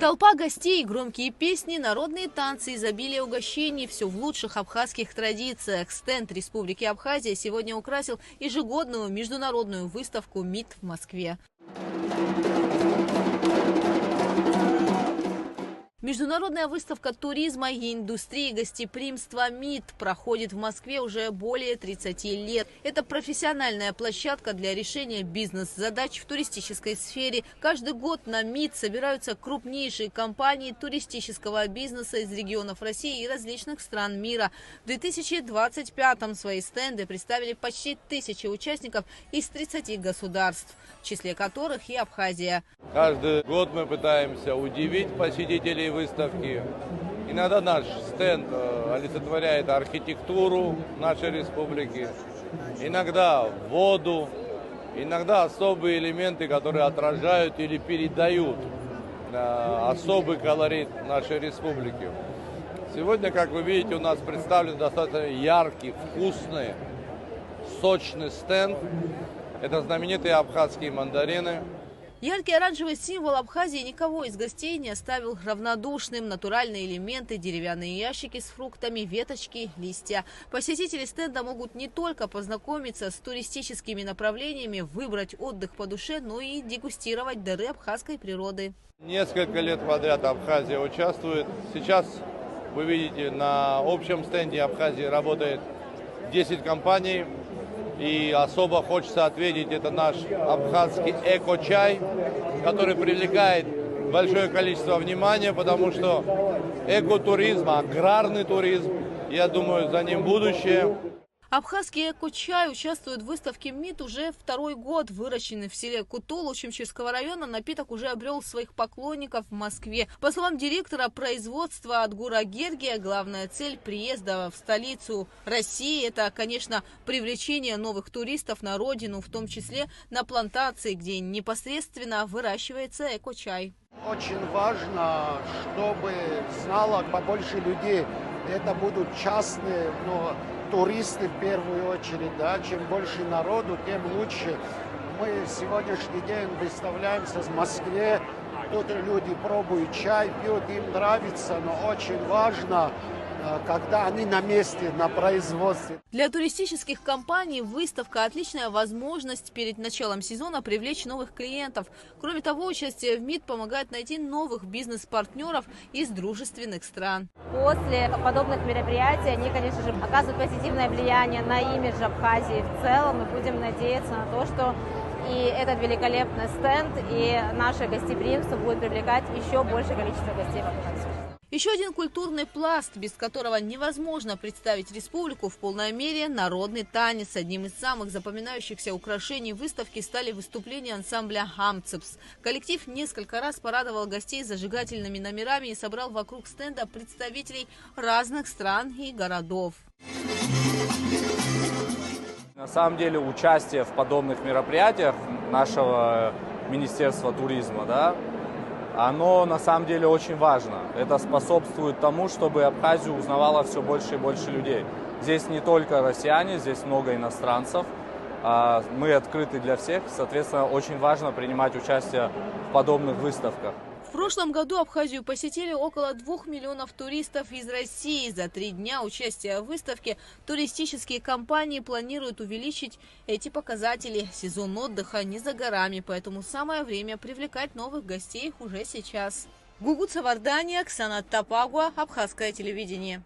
Толпа гостей, громкие песни, народные танцы, изобилие угощений – все в лучших абхазских традициях. Стенд Республики Абхазия сегодня украсил ежегодную международную выставку МИД в Москве. Международная выставка туризма и индустрии гостеприимства МИД проходит в Москве уже более 30 лет. Это профессиональная площадка для решения бизнес-задач в туристической сфере. Каждый год на МИД собираются крупнейшие компании туристического бизнеса из регионов России и различных стран мира. В 2025-м свои стенды представили почти 1000 участников из 30 государств, в числе которых и Абхазия. Каждый год мы пытаемся удивить посетителей выставки. Иногда наш стенд олицетворяет архитектуру нашей республики, иногда воду, иногда особые элементы, которые отражают или передают особый колорит нашей республики. Сегодня, как вы видите, у нас представлен достаточно яркий, вкусный, сочный стенд. Это знаменитые абхазские мандарины. Яркий оранжевый символ Абхазии никого из гостей не оставил равнодушным. Натуральные элементы, деревянные ящики с фруктами, веточки, листья. Посетители стенда могут не только познакомиться с туристическими направлениями, выбрать отдых по душе, но и дегустировать дары абхазской природы. Несколько лет подряд Абхазия участвует. Сейчас вы видите, на общем стенде Абхазии работает 10 компаний. И особо хочется ответить, это наш абхазский эко-чай, который привлекает большое количество внимания, потому что экотуризм, аграрный туризм, я думаю, за ним будущее. Абхазский эко-чай участвует в выставке МИД уже второй год. Выращенный в селе Кутол Учимчирского района, напиток уже обрел своих поклонников в Москве. По словам директора производства Адгура Гергия, главная цель приезда в столицу России – это, конечно, привлечение новых туристов на родину, в том числе на плантации, где непосредственно выращивается эко-чай. Очень важно, чтобы знало побольше людей. Это будут частные, но туристы в первую очередь, да, чем больше народу, тем лучше. Мы сегодняшний день выставляемся в Москве, тут люди пробуют чай, пьют, им нравится, но очень важно, когда они на месте, на производстве. Для туристических компаний выставка – отличная возможность перед началом сезона привлечь новых клиентов. Кроме того, участие в МИД помогает найти новых бизнес-партнеров из дружественных стран. После подобных мероприятий они, конечно же, оказывают позитивное влияние на имидж Абхазии в целом. Мы будем надеяться на то, что и этот великолепный стенд, и наше гостеприимство будет привлекать еще большее количество гостей в Абхазию. Еще один культурный пласт, без которого невозможно представить республику в полной мере – народный танец. Одним из самых запоминающихся украшений выставки стали выступления ансамбля «Амцепс». Коллектив несколько раз порадовал гостей зажигательными номерами и собрал вокруг стенда представителей разных стран и городов. На самом деле участие в подобных мероприятиях нашего Министерства туризма, да, оно на самом деле очень важно. Это способствует тому, чтобы Абхазию узнавало все больше и больше людей. Здесь не только россияне, здесь много иностранцев. Мы открыты для всех, соответственно, очень важно принимать участие в подобных выставках. В прошлом году Абхазию посетили около 2 миллионов туристов из России. За 3 дня участия в выставке туристические компании планируют увеличить эти показатели. Сезон отдыха не за горами, поэтому самое время привлекать новых гостей уже сейчас. Гугуца Вардания, Оксана Тапагуа, Абхазское телевидение.